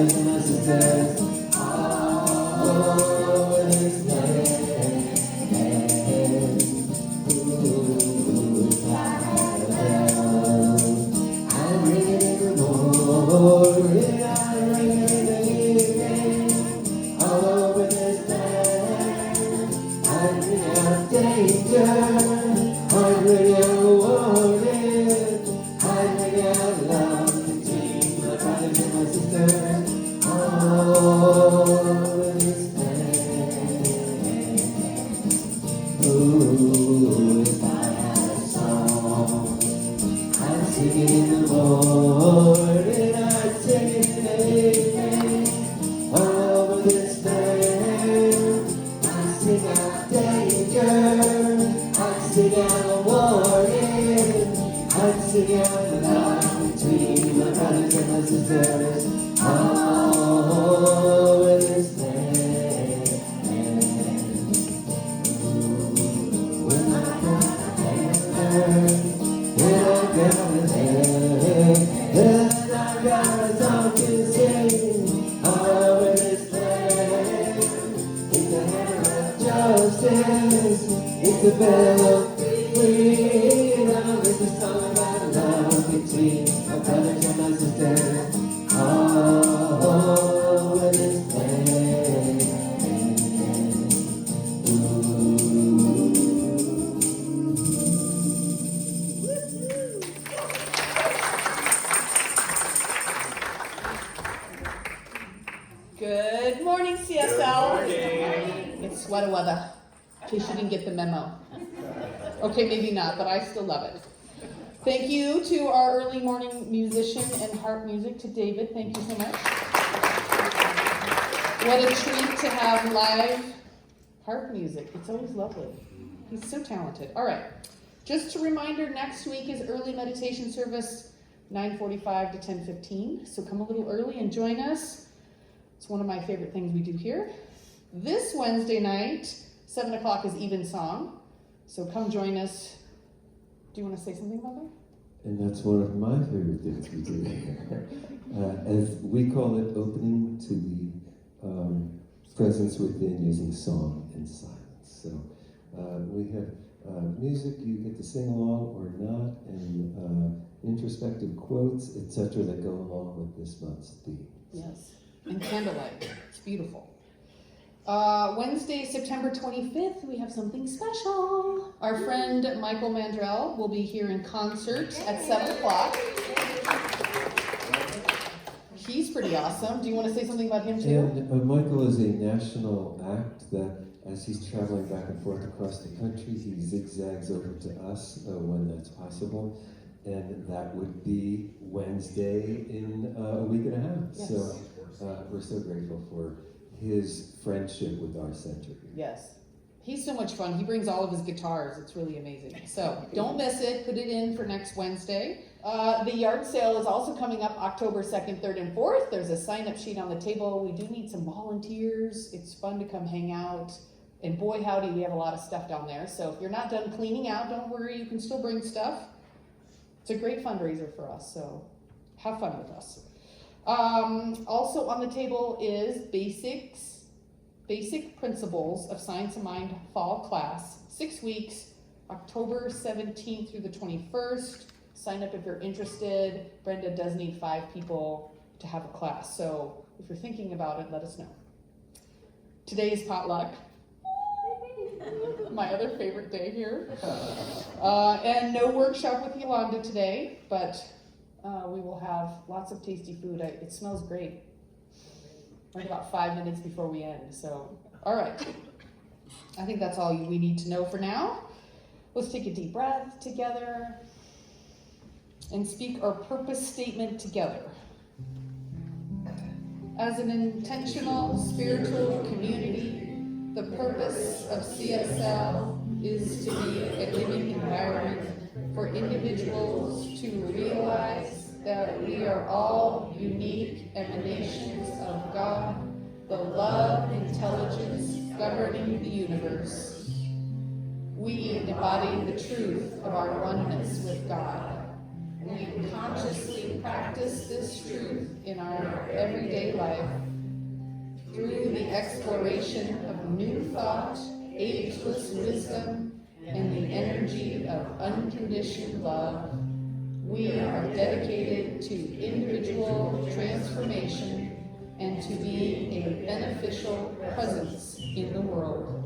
brothers and my sisters. Oh, in this land. Ooh, if I had a bell, I'd ring it in the morning, I'd ring it in the evening. All over this land, I'd ring out danger, I'd ring out warning, I'd ring out love between my brothers and my sisters. Oh, in this land. Ooh, if I had a song, I'd sing it in the morning, I'd sing it in the evening. All over this land, I'd sing out danger, I'd sing out warning, I'd sing out love between my brothers and my sisters. Oh, in this land. When I got a hammer, when I got a hammer, and I got a song to sing. All in this land, it's a hammer of justice, it's a bell of freedom, it's a song about love between my brothers and my sisters. Oh, in this land. Good morning, CSL. It's sweater weather, in case you didn't get the memo. Okay, maybe not, but I still love it. Thank you to our early morning musician and harp music, to David. Thank you so much. What a treat to have live harp music. It's always lovely. He's so talented. All right. Just a reminder, next week is early meditation service, 9:45 to 10:15. So come a little early and join us. It's one of my favorite things we do here. This Wednesday night, 7 o'clock is Evensong. So come join us. Do you want to say something about that? And that's one of my favorite things we do here. As we call it, opening to the presence within using song and silence. So we have music you get to sing along or not, and introspective quotes, etc. that go along with this month's theme. Yes. And candlelight. It's beautiful. Wednesday, September 25th, we have something special. Our friend Michael Mandrell will be here in concert at 7 o'clock. He's pretty awesome. Do you want to say something about him too? And Michael is a national act that, as he's traveling back and forth across the country, he zigzags over to us when that's possible. And that would be Wednesday in a week and a half. Yes. So we're so grateful for his friendship with our center. Yes. He's so much fun. He brings all of his guitars. It's really amazing. So don't miss it. Put it in for next Wednesday. The yard sale is also coming up October 2nd, 3rd, and 4th. There's a sign-up sheet on the table. We do need some volunteers. It's fun to come hang out. And boy, howdy, we have a lot of stuff down there. So if you're not done cleaning out, don't worry. You can still bring stuff. It's a great fundraiser for us. So have fun with us. Also on the table is Basic Principles of Science of Mind Fall Class, 6 weeks, October 17th through the 21st. Sign up if you're interested. Brenda does need 5 people to have a class, so if you're thinking about it, let us know. Today is potluck, my other favorite day here. And no workshop with Yolanda today, but we will have lots of tasty food. It smells great. Like about 5 minutes before we end. So, all right. I think that's all we need to know for now. Let's take a deep breath together and speak our purpose statement together. As an intentional spiritual community, the purpose of CSL is to be a living environment for individuals to realize that we are all unique emanations of God, the love intelligence governing the universe. We embody the truth of our oneness with God. We consciously practice this truth in our everyday life. life through the exploration of new thought, ageless wisdom, and the energy of unconditioned love. We are dedicated to individual transformation and to being a beneficial presence in the world.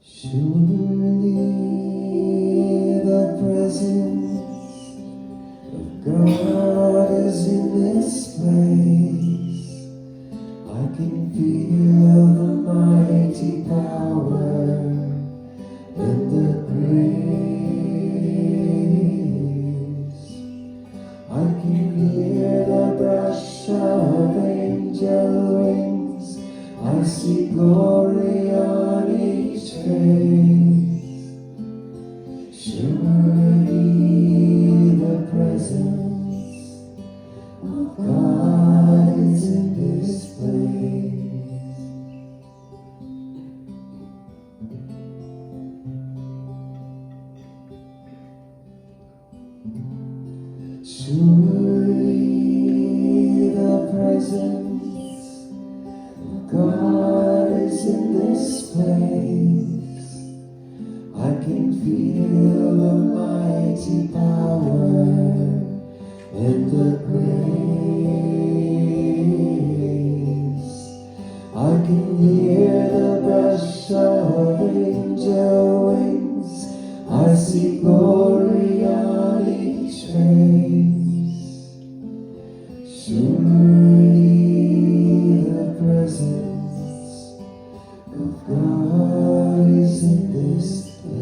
Surely the presence of God is in this place. I can feel the mighty power and the grace. I can hear the brush of angel wings. I see glory on each face. Surely the presence of God is in this place. Surely the presence of God is in this place. I can feel the mighty power and the grace. I can hear the brush of angel wings. I see glory on each face. Surely the presence of God is in this place.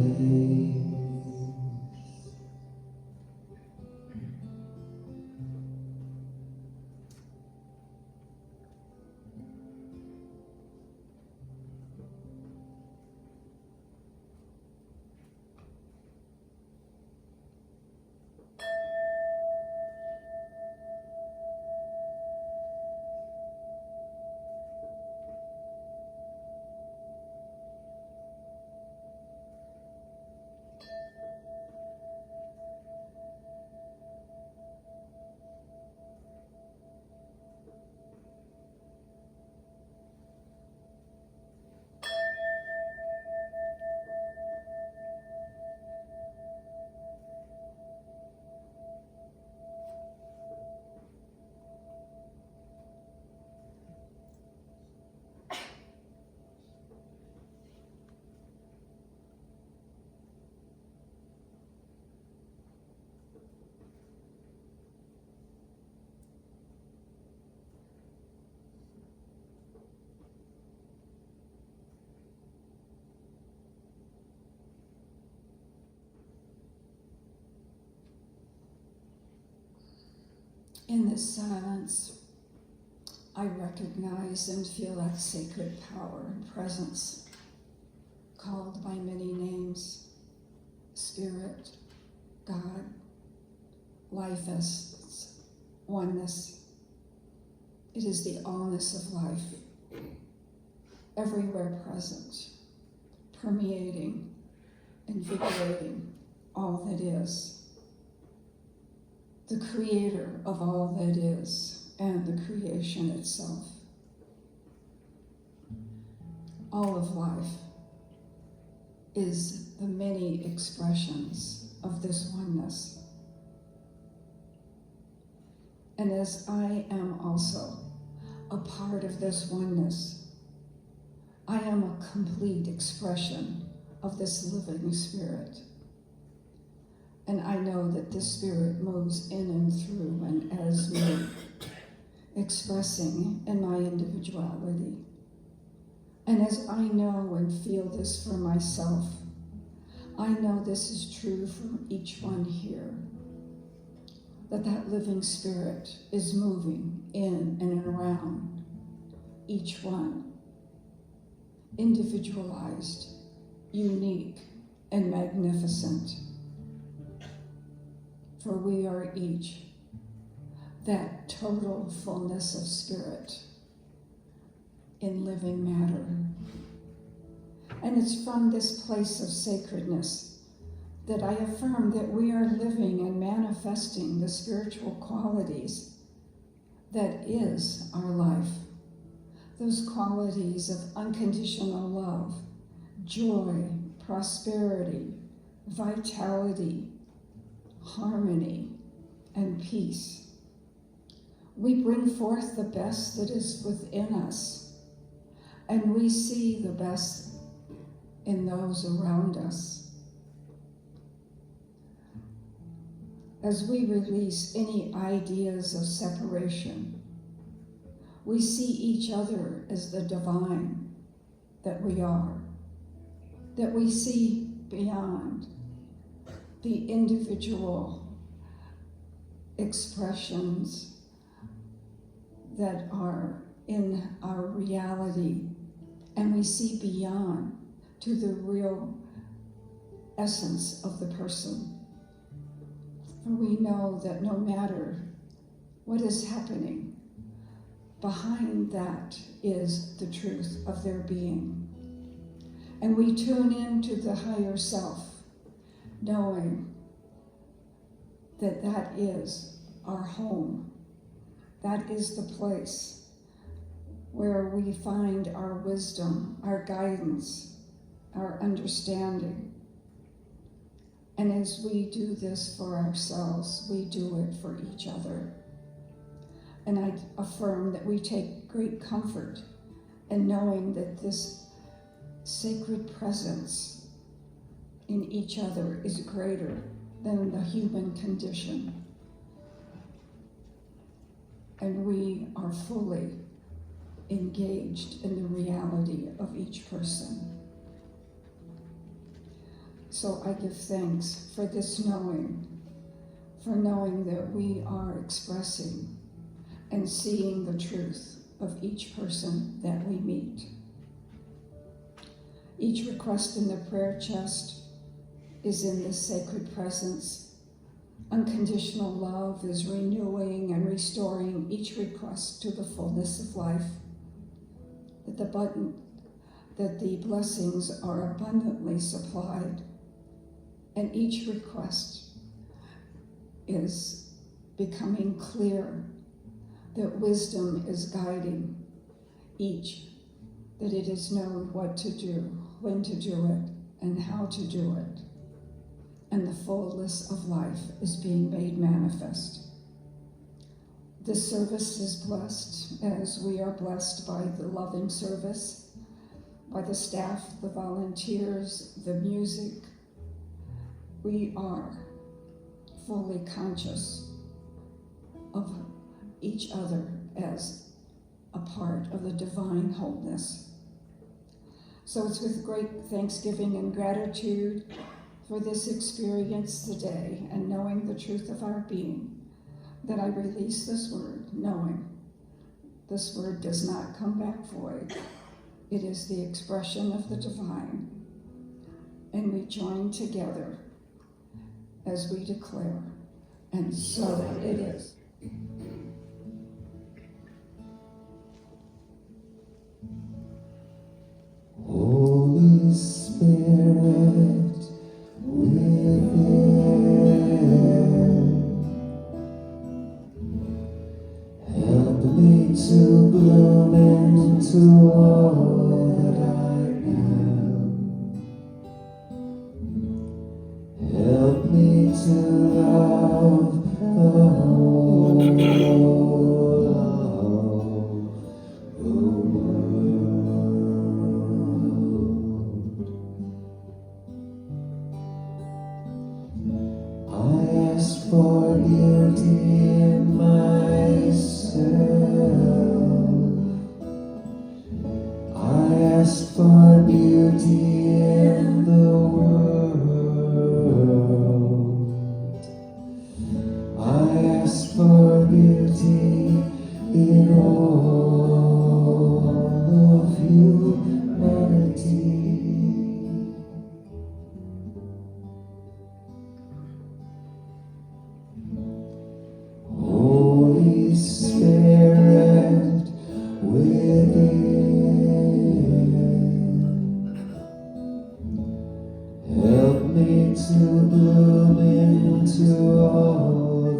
In this silence, I recognize and feel that sacred power and presence, called by many names: Spirit, God, life essence, oneness. It is the allness of life, everywhere present, permeating, invigorating all that is. The creator of all that is, and the creation itself. All of life is the many expressions of this oneness. And as I am also a part of this oneness, I am a complete expression of this living spirit. And I know that this spirit moves in and through and as me, expressing in my individuality. And as I know and feel this for myself, I know this is true for each one here, that living spirit is moving in and around each one, individualized, unique, and magnificent. For we are each that total fullness of spirit in living matter. And it's from this place of sacredness that I affirm that we are living and manifesting manifesting the spiritual qualities that is our life. Those qualities of unconditional love, joy, prosperity, vitality, harmony, and peace. We bring forth the best that is within us, and we see the best in those around us. As we release any ideas of separation, we see each other as the divine that we are, that we see beyond the individual expressions that are in our reality, and we see beyond to the real essence of the person. For we know that no matter what is happening, behind that is the truth of their being. And we tune into the higher self, knowing that that is our home. That is the place where we find our wisdom, our guidance, our understanding. And as we do this for ourselves, we do it for each other. And I affirm that we take great comfort in knowing that this sacred presence in each other is greater than the human condition. And we are fully engaged in the reality of each person. So I give thanks for this knowing, for knowing that we are expressing and seeing the truth of each person that we meet. Each request in the prayer chest is in this sacred presence. Unconditional love is renewing and restoring each request to the fullness of life. That the blessings are abundantly supplied, and each request is becoming clear, that wisdom is guiding each, that it is known what to do, when to do it, and how to do it. And the fullness of life is being made manifest. This service is blessed as we are blessed by the loving service, by the staff, the volunteers, the music. We are fully conscious of each other as a part of the divine wholeness. So it's with great thanksgiving and gratitude for this experience today, and knowing the truth of our being, that I release this word, knowing this word does not come back void. It is the expression of the divine, and we join together as we declare, and so it is. Holy Spirit within, help me to bloom into all that I am. Help me to love the whole of the world. I ask for beauty in myself. I ask for beauty in the world. I ask for beauty in all of humanity. Holy Spirit within, help me to bloom into all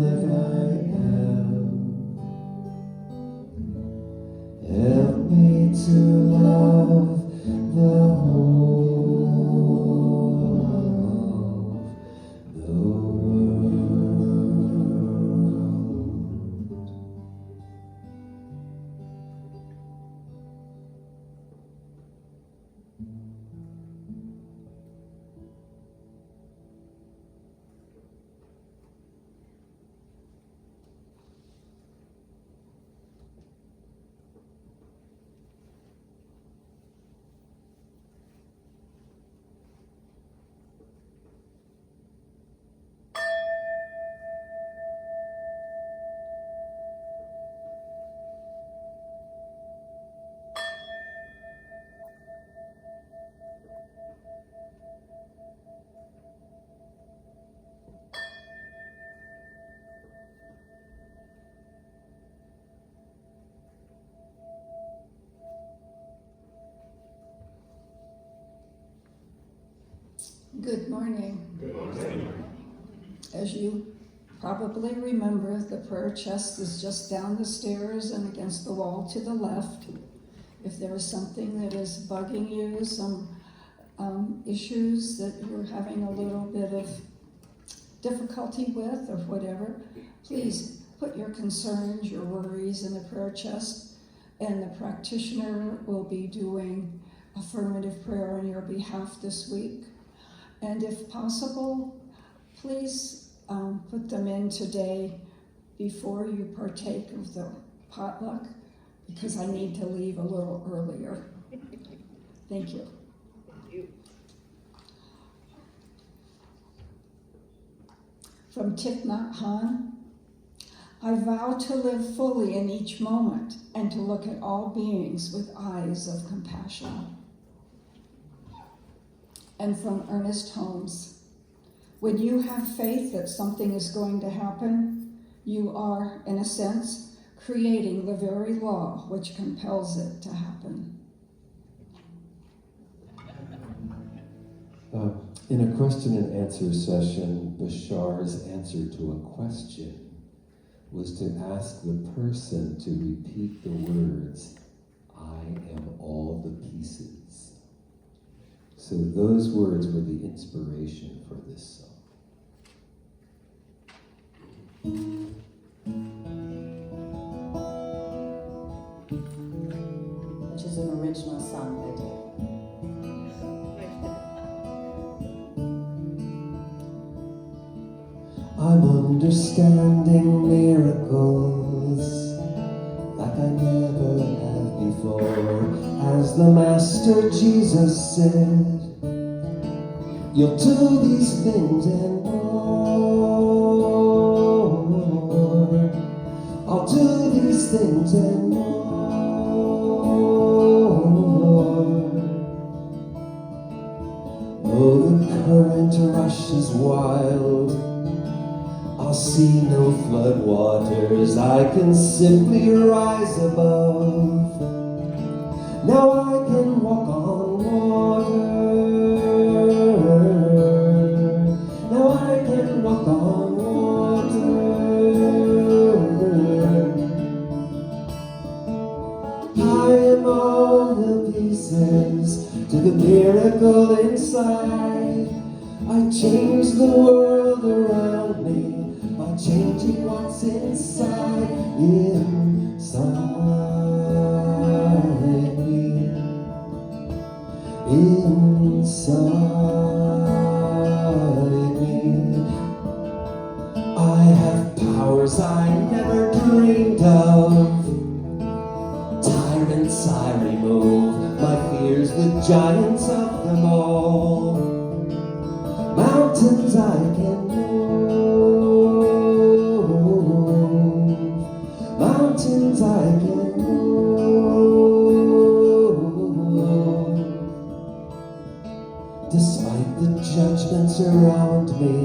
Good morning. As you probably remember, the prayer chest is just down the stairs and against the wall to the left. If there is something that is bugging you, some issues that you're having a little bit of difficulty with or whatever, please put your concerns, your worries in the prayer chest, and the practitioner will be doing affirmative prayer on your behalf this week. And if possible, please put them in today before you partake of the potluck, because I need to leave a little earlier. Thank you. From Thich Nhat Hanh, I vow to live fully in each moment and to look at all beings with eyes of compassion. And from Ernest Holmes, when you have faith that something is going to happen, you are, in a sense, creating the very law which compels it to happen. In a question and answer session, Bashar's answer to a question was to ask the person to repeat the words, "I am all the pieces." So those words were the inspiration for this song. Which is an original song by Dave. I'm understanding miracles like I never have before. As the Master Jesus said, you'll do these things and more. I'll do these things and more. Though the current rushes wild, I'll see no floodwaters, I can simply rise above. Now I can walk on water. Now I can walk on water. I am all the pieces to the miracle inside. I change the world around me by changing what's inside me. Inside me. I have powers I never dreamed of. Tyrants I remove, my fears the giants of them all. Mountains I can move, mountains I can move. Despite the judgments around me,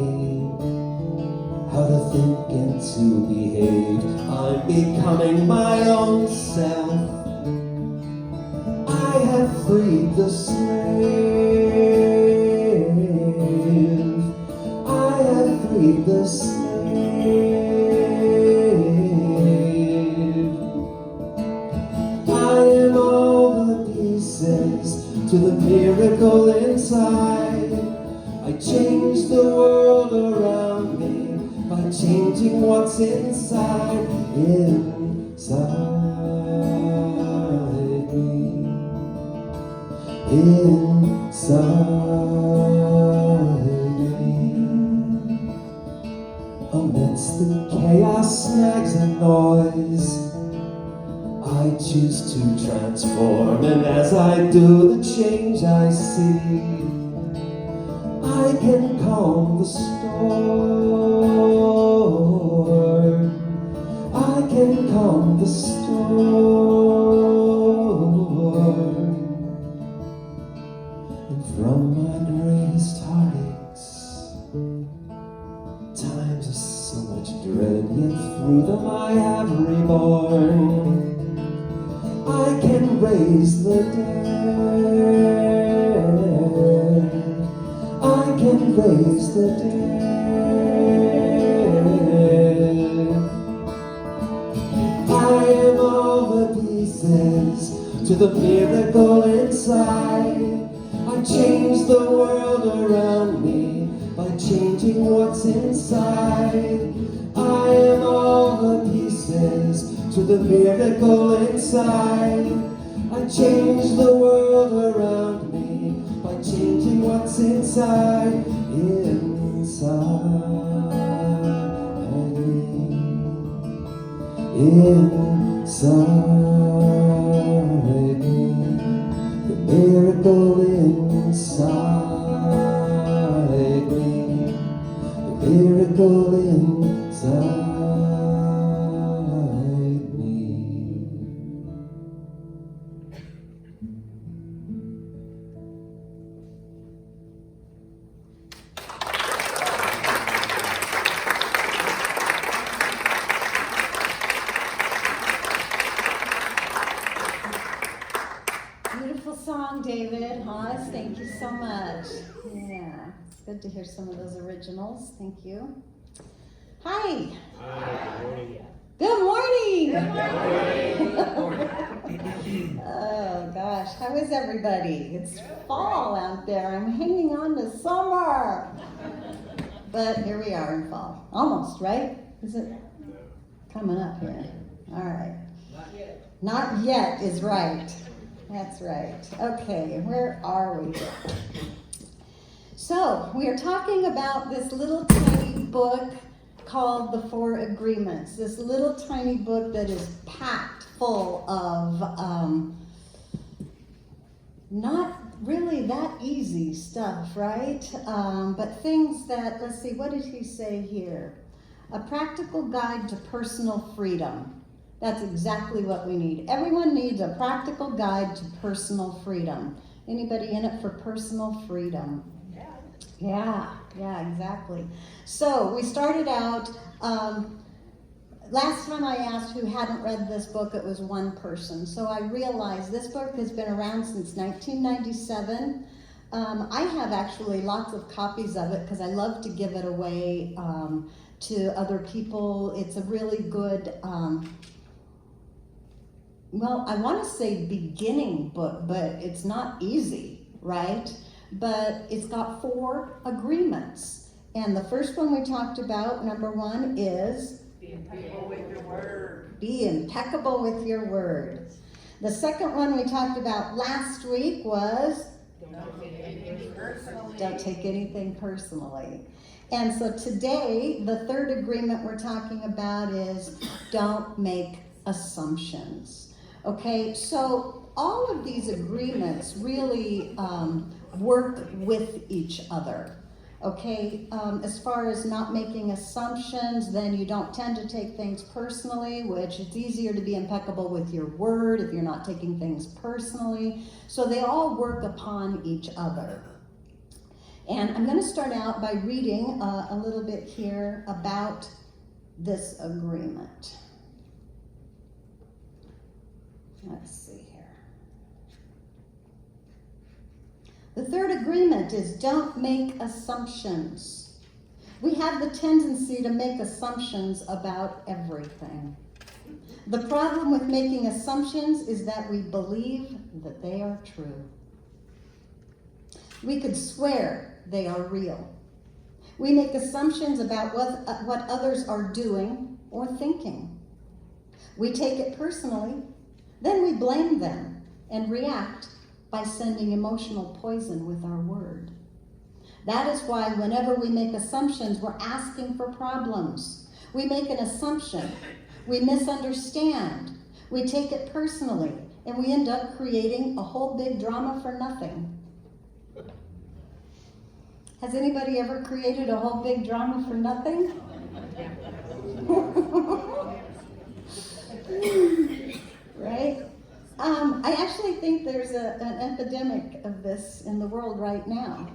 how to think and to behave, I'm becoming my own self. I have freed the slave. I have freed the slave. I am all the pieces to the miracle inside. I change the world around me by changing what's inside me. Inside me. Amidst the chaos, snags and noise, I choose to transform, and as I do the change I see, I can calm the storm. I can calm the storm. And from my greatest heartaches, times of so much dread, yet through them I have reborn. I can raise the dead. I face the dead. I am all the pieces to the miracle inside. I change the world around me by changing what's inside. I am all the pieces to the miracle inside. I change the world around me by changing what's inside. Inside me. Inside me. The miracle inside me. The miracle inside me. Beautiful song, David. Haas, thank you so much. Yeah, it's good to hear some of those originals. Thank you. Hi. Good morning. Oh gosh, how is everybody? It's fall out there. I'm hanging on to summer. But here we are in fall. Almost, right? Is it coming up here? All right. Not yet is right. That's right. Okay, where are we? So, we are talking about this little tiny book called The Four Agreements. This little tiny book that is packed full of not really that easy stuff, right? But things that, let's see, what did he say here? A practical guide to personal freedom. That's exactly what we need. Everyone needs a practical guide to personal freedom. Anybody in it for personal freedom? Yeah, exactly. So we started out, last time I asked who hadn't read this book, it was one person. So I realized this book has been around since 1997. I have actually lots of copies of it because I love to give it away to other people. It's a really good, well, I want to say beginning book, but it's not easy, right? But it's got 4 agreements. And the first one we talked about, number 1, is be impeccable with your word. Be impeccable with your word. The second one we talked about last week was Don't take anything personally. don't take anything personally. And so today, the third agreement we're talking about is don't make assumptions. Okay, so all of these agreements really work with each other. Okay, as far as not making assumptions, then you don't tend to take things personally, which it's easier to be impeccable with your word if you're not taking things personally. So they all work upon each other. And I'm going to start out by reading a little bit here about this agreement. Let's see here. The third agreement is don't make assumptions. We have the tendency to make assumptions about everything. The problem with making assumptions is that we believe that they are true. We could swear they are real. We make assumptions about what others are doing or thinking. We take it personally, then we blame them and react by sending emotional poison with our word. That is why whenever we make assumptions, we're asking for problems. We make an assumption, we misunderstand, we take it personally, and we end up creating a whole big drama for nothing. Has anybody ever created a whole big drama for nothing? Right? I actually think there's an epidemic of this in the world right now.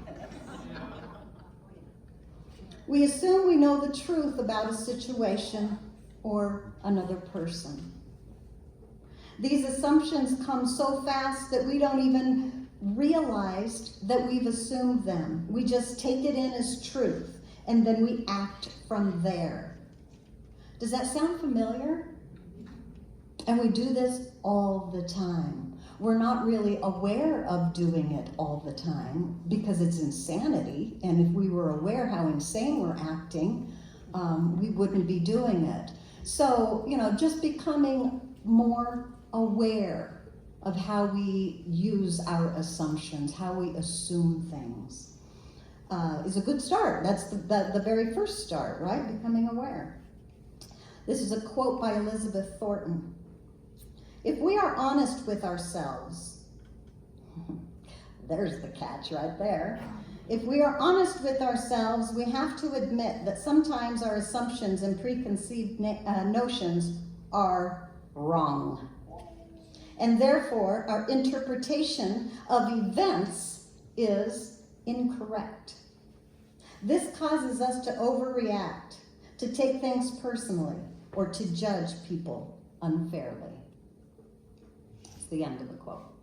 We assume we know the truth about a situation or another person. These assumptions come so fast that we don't even realized that we've assumed them. We just take it in as truth, and then we act from there. Does that sound familiar? And we do this all the time. We're not really aware of doing it all the time because it's insanity. And if we were aware how insane we're acting, we wouldn't be doing it. So, just becoming more aware of how we use our assumptions, how we assume things, is a good start. That's the very first start, right? Becoming aware. This is a quote by Elizabeth Thornton. If we are honest with ourselves, there's the catch right there. If we are honest with ourselves, we have to admit that sometimes our assumptions and preconceived notions are wrong. And therefore, our interpretation of events is incorrect. This causes us to overreact, to take things personally, or to judge people unfairly. It's the end of the quote.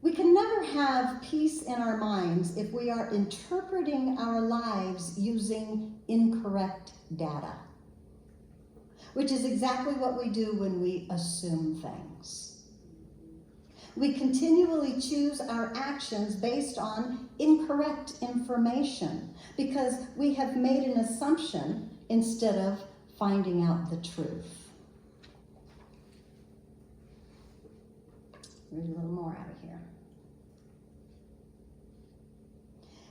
We can never have peace in our minds if we are interpreting our lives using incorrect data, which is exactly what we do when we assume things. We continually choose our actions based on incorrect information because we have made an assumption instead of finding out the truth. Read a little more out of here.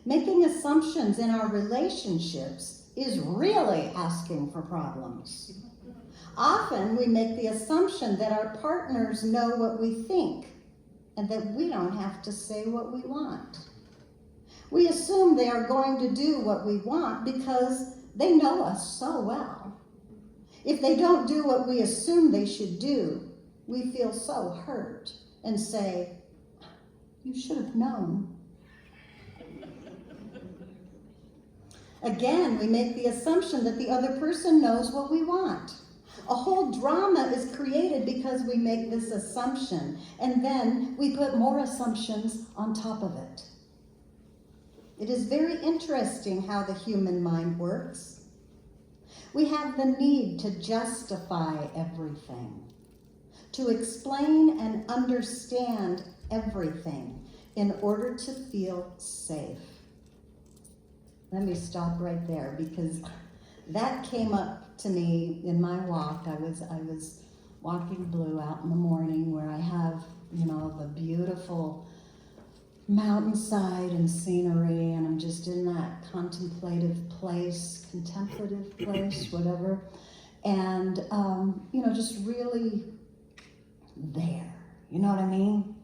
Making assumptions in our relationships is really asking for problems. Often we make the assumption that our partners know what we think and that we don't have to say what we want. We assume they are going to do what we want because they know us so well. If they don't do what we assume they should do, we feel so hurt and say, "You should have known." Again, we make the assumption that the other person knows what we want. A whole drama is created because we make this assumption, and then we put more assumptions on top of it. It is very interesting how the human mind works. We have the need to justify everything, to explain and understand everything in order to feel safe. Let me stop right there because that came up to me in my walk. I was walking Blue out in the morning where I have, the beautiful mountainside and scenery, and I'm just in that contemplative place, whatever, and just really there. You know what I mean?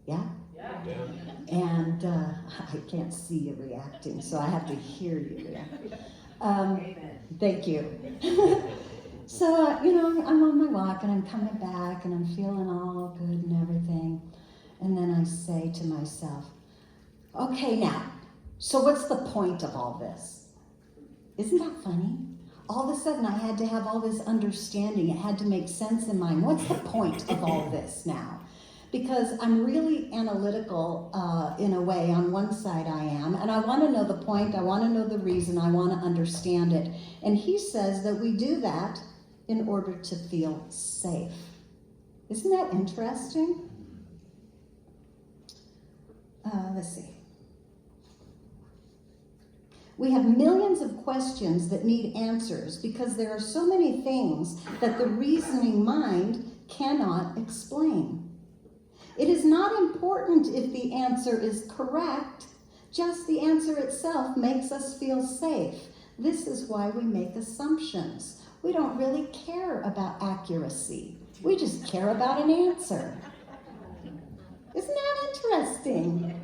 Yeah? Yeah. Yeah. And I can't see you reacting, so I have to hear you react. Amen. Thank you. So, I'm on my walk and I'm coming back and I'm feeling all good and everything. And then I say to myself, okay, now, so what's the point of all this? Isn't that funny? All of a sudden I had to have all this understanding. It had to make sense in my mind. What's the point of all this now? Because I'm really analytical in a way. On one side I am, and I want to know the point, I want to know the reason, I want to understand it. And he says that we do that in order to feel safe. Isn't that interesting? Let's see. We have millions of questions that need answers because there are so many things that the reasoning mind cannot explain. It is not important if the answer is correct, just the answer itself makes us feel safe. This is why we make assumptions. We don't really care about accuracy. We just care about an answer. Isn't that interesting?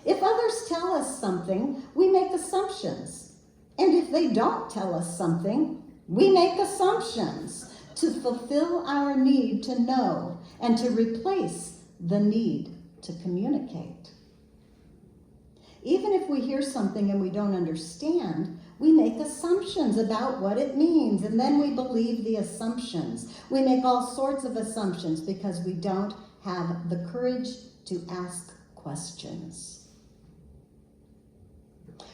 If others tell us something, we make assumptions. And if they don't tell us something, we make assumptions to fulfill our need to know and to replace the need to communicate. Even if we hear something and we don't understand, we make assumptions about what it means, and then we believe the assumptions. We make all sorts of assumptions because we don't have the courage to ask questions.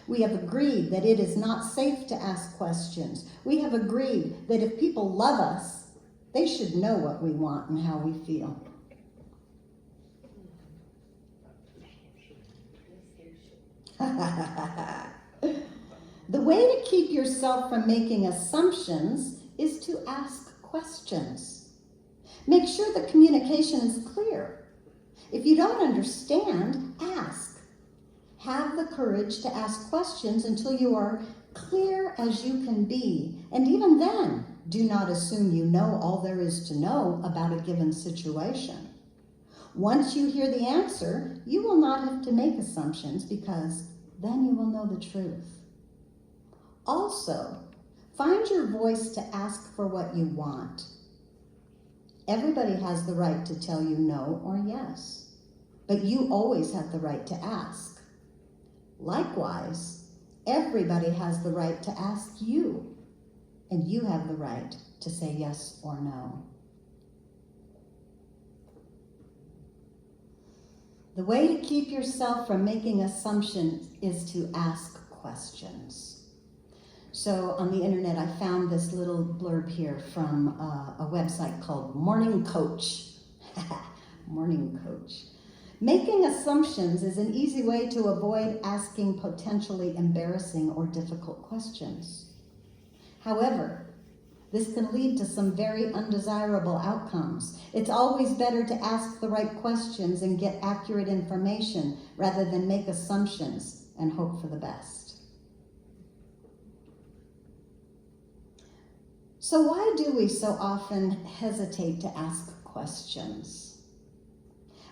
We have agreed that it is not safe to ask questions. We have agreed that if people love us, they should know what we want and how we feel. The way to keep yourself from making assumptions is to ask questions. Make sure the communication is clear. If you don't understand, ask. Have the courage to ask questions until you are clear as you can be. And even then, do not assume you know all there is to know about a given situation. Once you hear the answer, you will not have to make assumptions because then you will know the truth. Also, find your voice to ask for what you want. Everybody has the right to tell you no or yes, but you always have the right to ask. Likewise, everybody has the right to ask you, and you have the right to say yes or no. The way to keep yourself from making assumptions is to ask questions. So on the internet, I found this little blurb here from a website called Morning Coach. Morning Coach. Making assumptions is an easy way to avoid asking potentially embarrassing or difficult questions. However, this can lead to some very undesirable outcomes. It's always better to ask the right questions and get accurate information rather than make assumptions and hope for the best. So why do we so often hesitate to ask questions?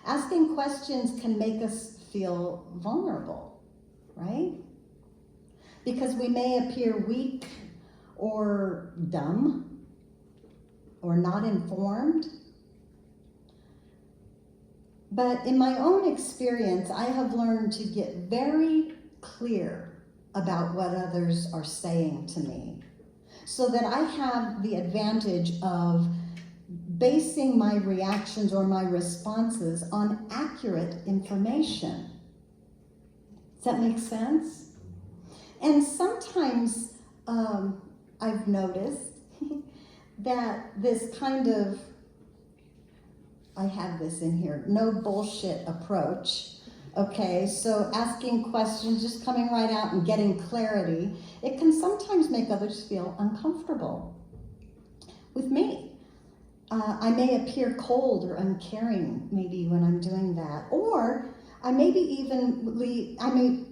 Asking questions can make us feel vulnerable, right? Because we may appear weak or dumb or not informed. But in my own experience, I have learned to get very clear about what others are saying to me, so that I have the advantage of basing my reactions or my responses on accurate information. Does that make sense? And sometimes I've noticed that this kind of, I have this in here, no bullshit approach. Okay, so asking questions, just coming right out and getting clarity, it can sometimes make others feel uncomfortable. With me, I may appear cold or uncaring maybe when I'm doing that, or I may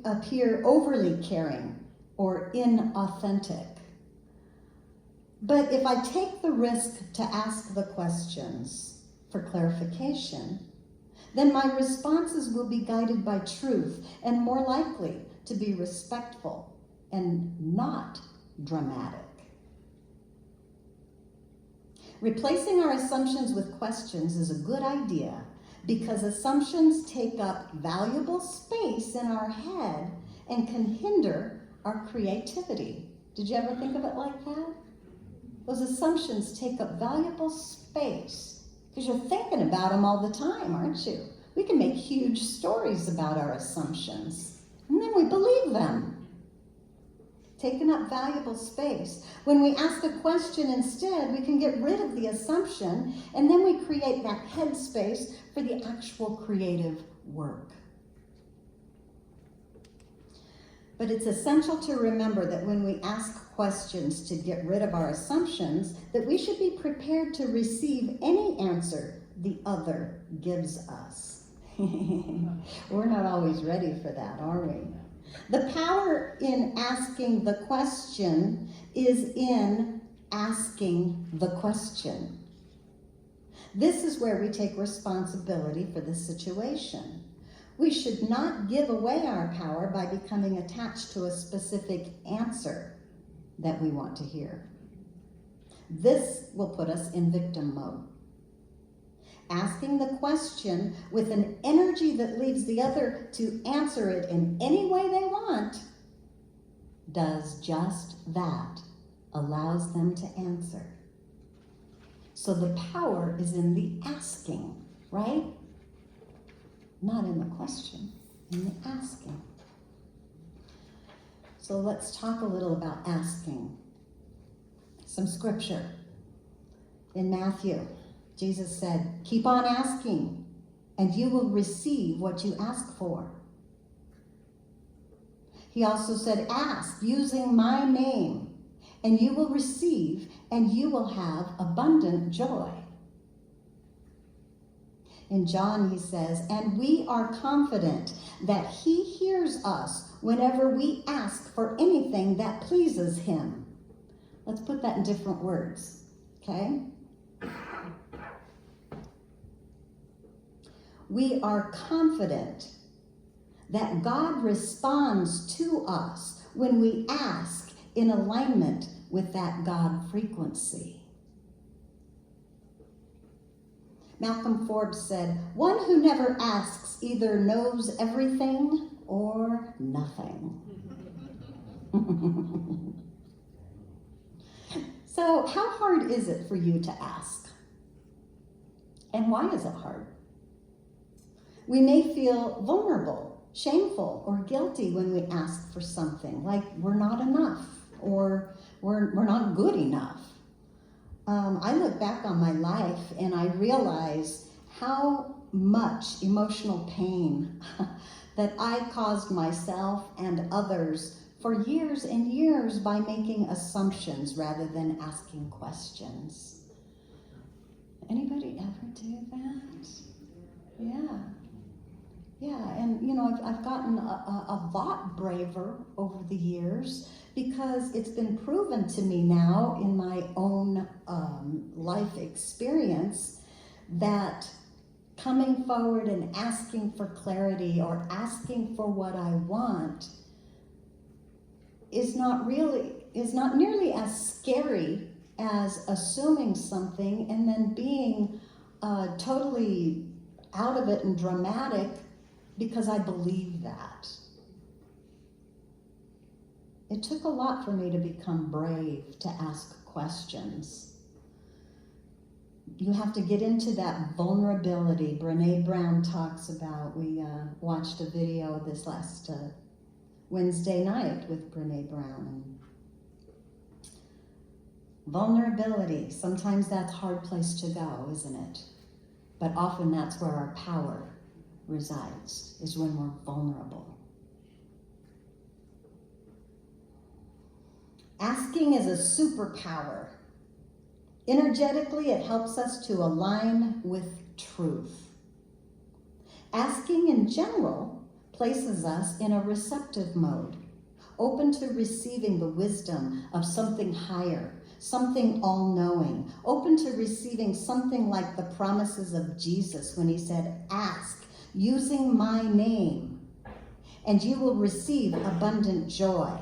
appear overly caring or inauthentic. But if I take the risk to ask the questions for clarification, then my responses will be guided by truth and more likely to be respectful and not dramatic. Replacing our assumptions with questions is a good idea because assumptions take up valuable space in our head and can hinder our creativity. Did you ever think of it like that? Those assumptions take up valuable space because you're thinking about them all the time, aren't you? We can make huge stories about our assumptions, and then we believe them. Taking up valuable space. When we ask a question instead, we can get rid of the assumption, and then we create that headspace for the actual creative work. But it's essential to remember that when we ask questions to get rid of our assumptions, that we should be prepared to receive any answer the other gives us. We're not always ready for that, are we? The power in asking the question is in asking the question. This is where we take responsibility for the situation. We should not give away our power by becoming attached to a specific answer that we want to hear. This will put us in victim mode. Asking the question with an energy that leaves the other to answer it in any way they want does just that, allows them to answer. So the power is in the asking, right? not in the question, in the asking. So let's talk a little about asking. Some scripture. In Matthew, Jesus said, keep on asking, and you will receive what you ask for. He also said, ask using my name, and you will receive, and you will have abundant joy. In John, he says, and we are confident that he hears us whenever we ask for anything that pleases him. Let's put that in different words, okay? We are confident that God responds to us when we ask in alignment with that God frequency. Malcolm Forbes said, one who never asks either knows everything or nothing. So, how hard is it for you to ask? And why is it hard? We may feel vulnerable, shameful, or guilty when we ask for something, like we're not enough or we're not good enough. I look back on my life and I realize how much emotional pain that I caused myself and others for years and years by making assumptions rather than asking questions. Anybody ever do that? Yeah. Yeah, and I've gotten a lot braver over the years because it's been proven to me now in my own life experience that coming forward and asking for clarity or asking for what I want is not nearly as scary as assuming something and then being totally out of it and dramatic because I believe that. It took a lot for me to become brave to ask questions. You have to get into that vulnerability Brene Brown talks about. We watched a video this last Wednesday night with Brene Brown. Vulnerability, sometimes that's a hard place to go, isn't it? But often that's where our power resides, is when we're vulnerable. Asking is a superpower. Energetically, it helps us to align with truth. Asking in general places us in a receptive mode, open to receiving the wisdom of something higher, something all-knowing, open to receiving something like the promises of Jesus when he said, ask using my name, and you will receive abundant joy.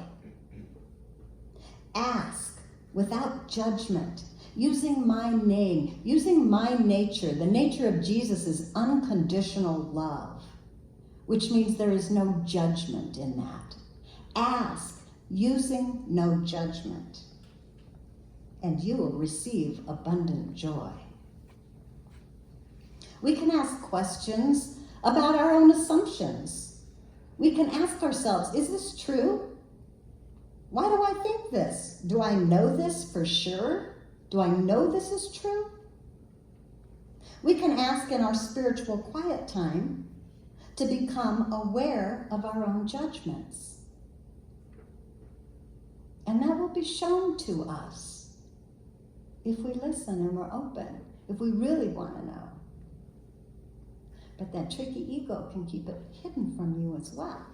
Ask without judgment, using my name, using my nature. The nature of Jesus is unconditional love, which means there is no judgment in that. Ask using no judgment, and you will receive abundant joy. We can ask questions about our own assumptions. We can ask ourselves, is this true? Why do I think this? Do I know this for sure? Do I know this is true? We can ask in our spiritual quiet time to become aware of our own judgments. And that will be shown to us if we listen and we're open, if we really want to know. But that tricky ego can keep it hidden from you as well.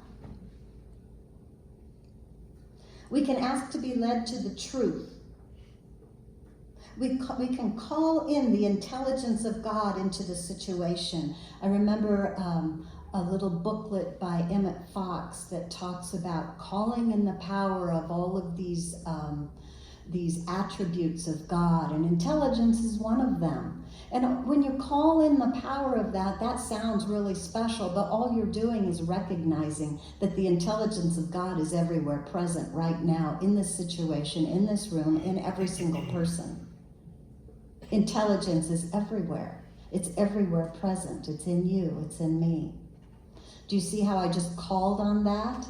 We can ask to be led to the truth. We can call in the intelligence of God into the situation. I remember a little booklet by Emmett Fox that talks about calling in the power of all of these attributes of God, and intelligence is one of them. And when you call in the power of that, that sounds really special, but all you're doing is recognizing that the intelligence of God is everywhere present right now, in this situation, in this room, in every single person. Intelligence is everywhere. It's everywhere present. It's in you. It's in me. Do you see how I just called on that?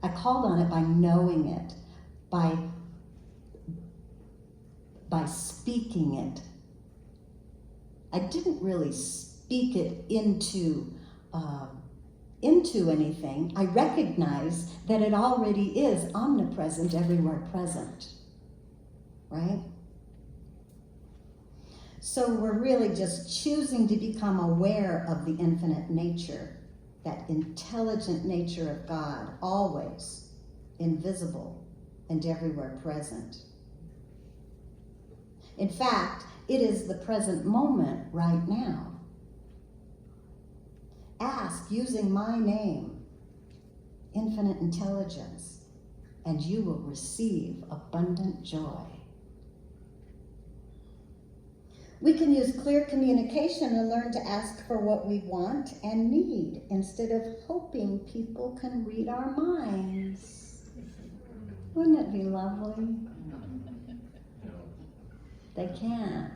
I called on it by knowing it, by speaking it. I didn't really speak it into anything. I recognize that it already is omnipresent, everywhere present, right? So we're really just choosing to become aware of the infinite nature, that intelligent nature of God, always invisible and everywhere present. In fact, it is the present moment right now. Ask using my name, infinite intelligence, and you will receive abundant joy. We can use clear communication and learn to ask for what we want and need instead of hoping people can read our minds. Wouldn't it be lovely? They can't.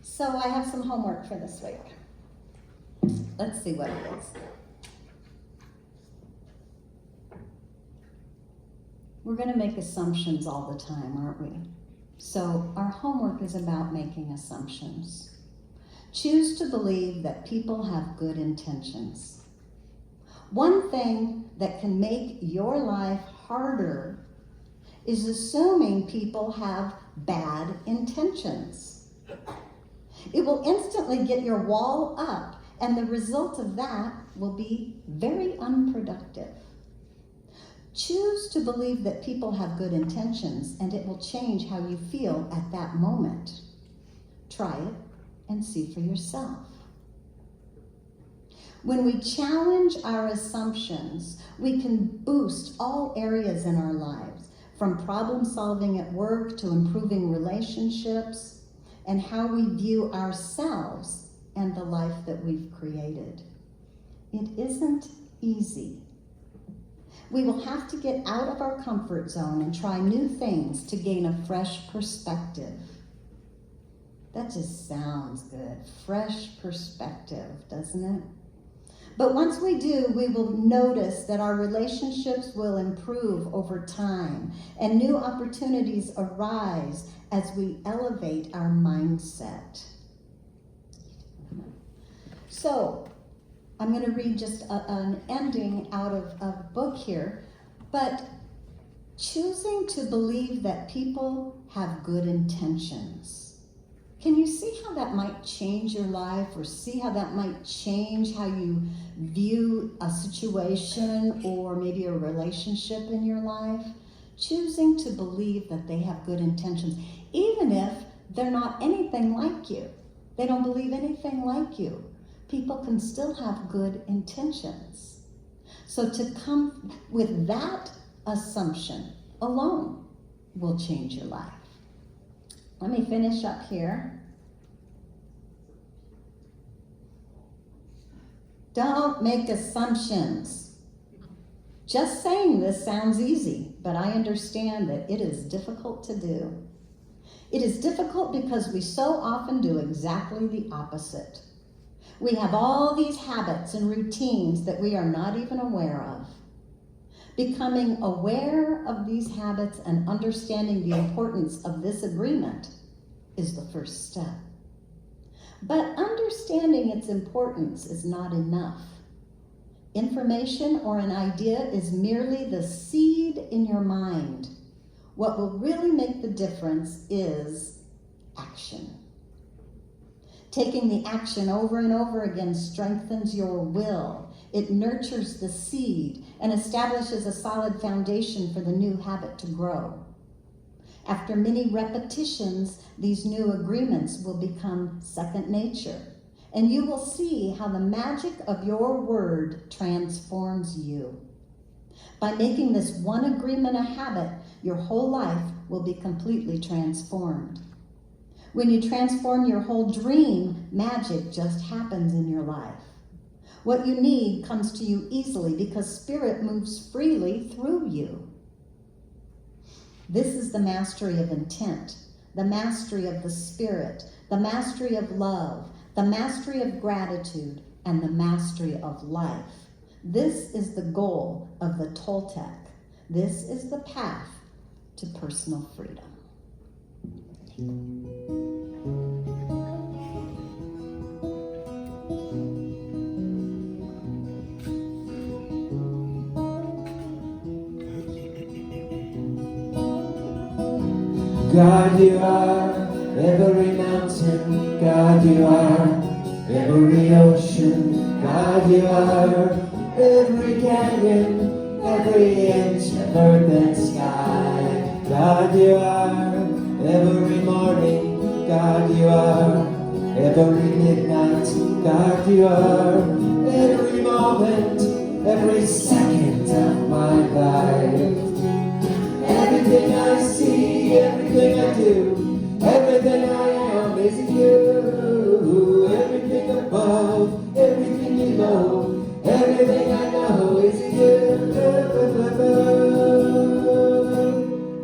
So I have some homework for this week. Let's see what it is. We're going to make assumptions all the time, aren't we? So our homework is about making assumptions. Choose to believe that people have good intentions. One thing that can make your life harder is assuming people have bad intentions. It will instantly get your wall up, and the result of that will be very unproductive. Choose to believe that people have good intentions, and it will change how you feel at that moment. Try it and see for yourself. When we challenge our assumptions, we can boost all areas in our lives, from problem solving at work to improving relationships and how we view ourselves and the life that we've created. It isn't easy. We will have to get out of our comfort zone and try new things to gain a fresh perspective. That just sounds good. Fresh perspective, doesn't it? But once we do, we will notice that our relationships will improve over time and new opportunities arise as we elevate our mindset. So, I'm going to read just an ending out of a book here, but choosing to believe that people have good intentions. Can you see how that might change your life, or see how that might change how you view a situation or maybe a relationship in your life? Choosing to believe that they have good intentions, even if they're not anything like you. They don't believe anything like you. People can still have good intentions. So to come with that assumption alone will change your life. Let me finish up here. Don't make assumptions. Just saying this sounds easy, but I understand that it is difficult to do. It is difficult because we so often do exactly the opposite. We have all these habits and routines that we are not even aware of. Becoming aware of these habits and understanding the importance of this agreement is the first step. But understanding its importance is not enough. Information or an idea is merely the seed in your mind. What will really make the difference is action. Taking the action over and over again strengthens your will. It nurtures the seed and establishes a solid foundation for the new habit to grow. After many repetitions, these new agreements will become second nature, and you will see how the magic of your word transforms you. By making this one agreement a habit, your whole life will be completely transformed. When you transform your whole dream, magic just happens in your life. What you need comes to you easily because Spirit moves freely through you. This is the mastery of intent, the mastery of the Spirit, the mastery of love, the mastery of gratitude, and the mastery of life. This is the goal of the Toltec. This is the path to personal freedom. God, you are every mountain. God, you are every ocean. God, you are every canyon, every inch of earth and sky. God, you are every morning. God, you are every midnight. God, you are every moment, every second of my life. Everything I see, everything I do, everything I am is you. Everything above, everything below, everything I know is you.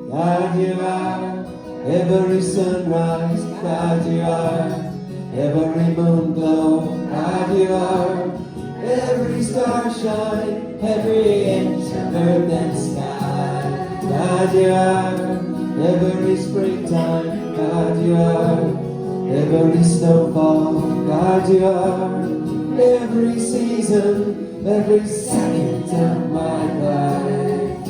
God, you are every sunrise. God, you are every moon glow. God, you are every star shine, every inch of earth and sky. God, you are every springtime. God, you are every snowfall. God, you are every season, every second of my life.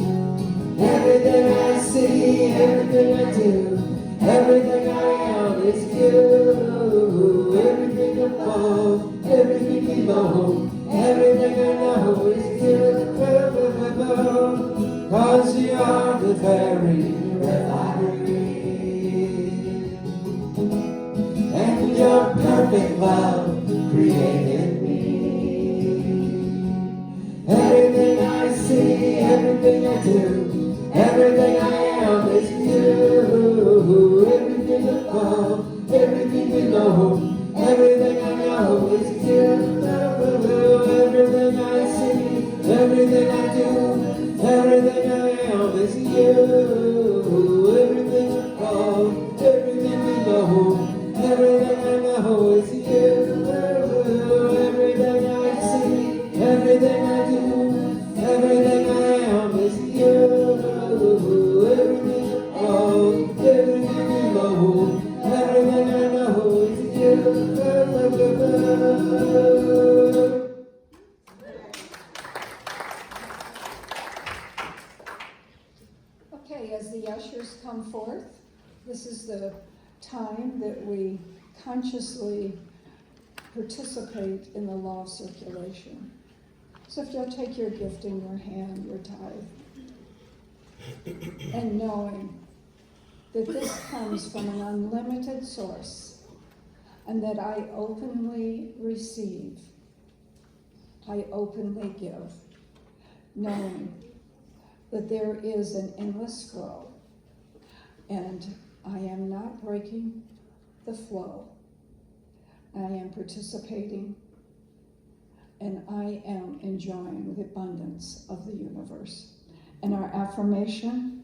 Everything I see, everything I do, everything I am is you. Everything above, everything below, everything I know is you. 'Cause you are the very breath I breathe, and your perfect love created me. Everything I see, everything I do, everything I am is you. Everything above, everything below, everything I know is you. Everything I see, everything I do, everything I am is you. Everything above, everything below, everything I know is you. Everything I see, everything I do, everything I am is you. Everything above, everything below, everything I know is you. Okay, as the ushers come forth, this is the time that we consciously participate in the law of circulation. So if you'll take your gift in your hand, your tithe, and knowing that this comes from an unlimited source and that I openly receive, I openly give, knowing that there is an endless flow and I am not breaking the flow. I am participating and I am enjoying the abundance of the universe. And our affirmation,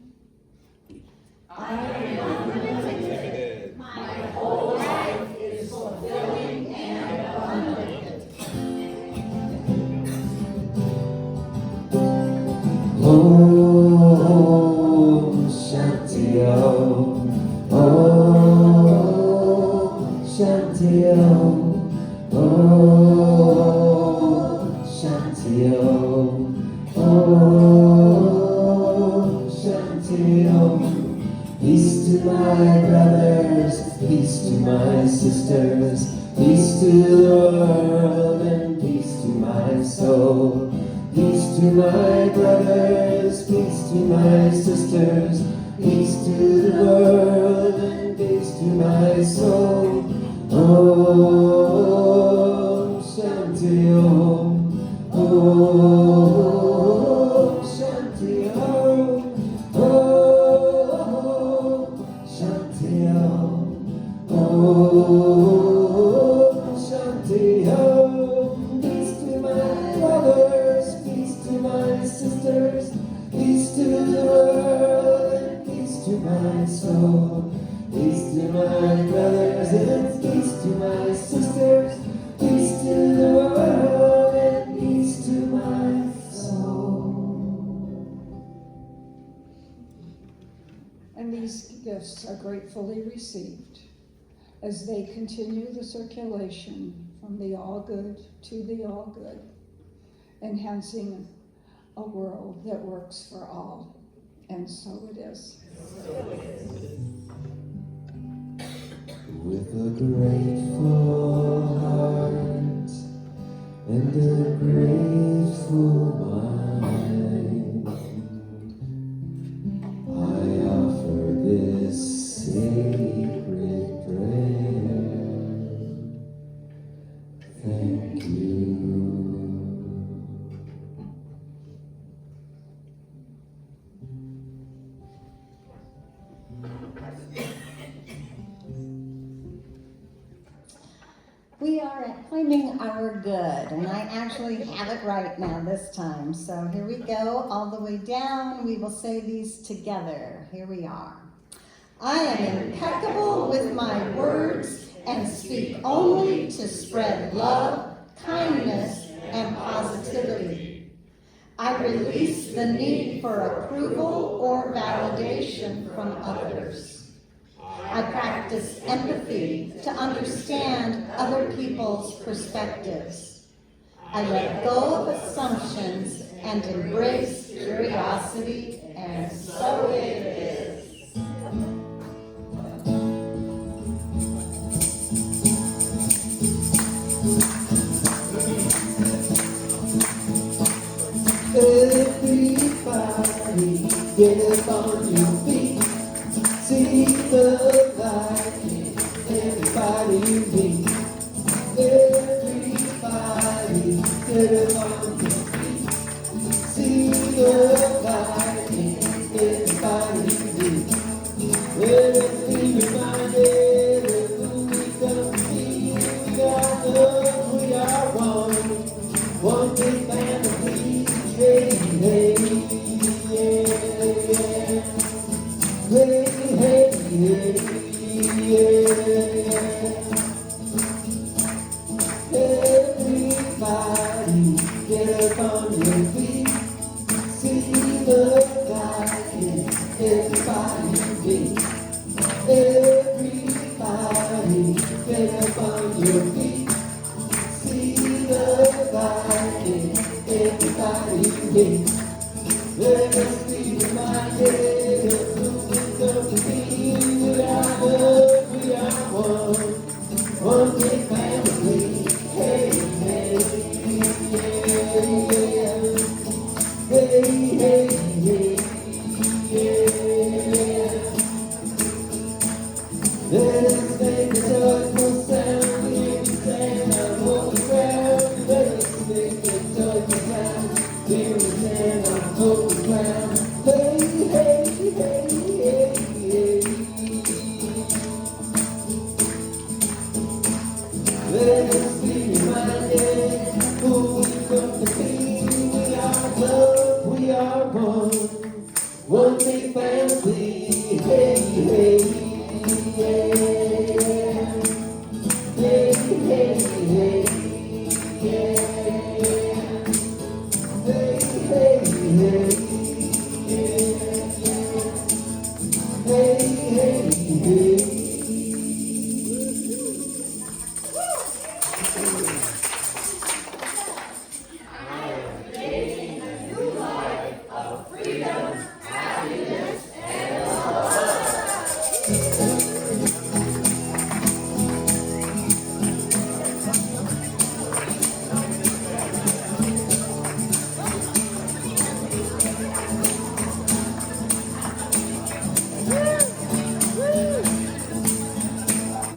I am unlimited. My whole life is fulfilling and abundant. Om Shanti Om. Om Shanti Om. Om Shanti Om. Om Shanti Om. Peace to my brothers, peace to my sisters, peace to the world and peace to my soul. Peace to my brothers, peace to my sisters, peace to the world and peace to my soul. Om Shanti Om. Om Shanti Om. Om Shanti Om. Om Shanti Om. Peace to my brothers, peace to my sisters, peace to the world and peace to my soul. Peace to my brothers and peace to my sisters, peace to the world. gifts are gratefully received as they continue the circulation from the all good to the all good, enhancing a world that works for all. And so it is. With a grateful heart and a grateful mind, I offer this sacred prayer. Thank you. We are at claiming our good, and I actually have it right now this time. So here we go, all the way down. We will say these together. Here we are. I am impeccable with my words and speak only to spread love, kindness, and positivity. I release the need for approval or validation from others. I practice empathy to understand other people's perspectives. I let go of assumptions and embrace curiosity, and so it is. Everybody, get up on your feet. See the light in everybody you meet. Everybody, get up on your feet. See the light in everybody you meet. Let us be reminded of who we come to be. We are love, we are one big family. Hey, hey, yeah. Hey, hey, yeah. Everybody, get up on your feet. See the light in everybody you meet. Everybody, get up on your feet. See the light in everybody you meet. Let us be reminded of who we come to be. We are love, we are one big family. Hey, hey, yeah. Hey, hey, yeah. Let us make a joyful sound. Here we stand on holy ground. Let us make a joyful sound. Here we stand on holy ground. Hey, hey, hey, hey, hey. Let us be reminded who we come to be. We are love, we are one big family. Hey, hey, yeah. Hey, hey, hey, yeah. Hey, hey, hey, yeah. Hey, hey, hey.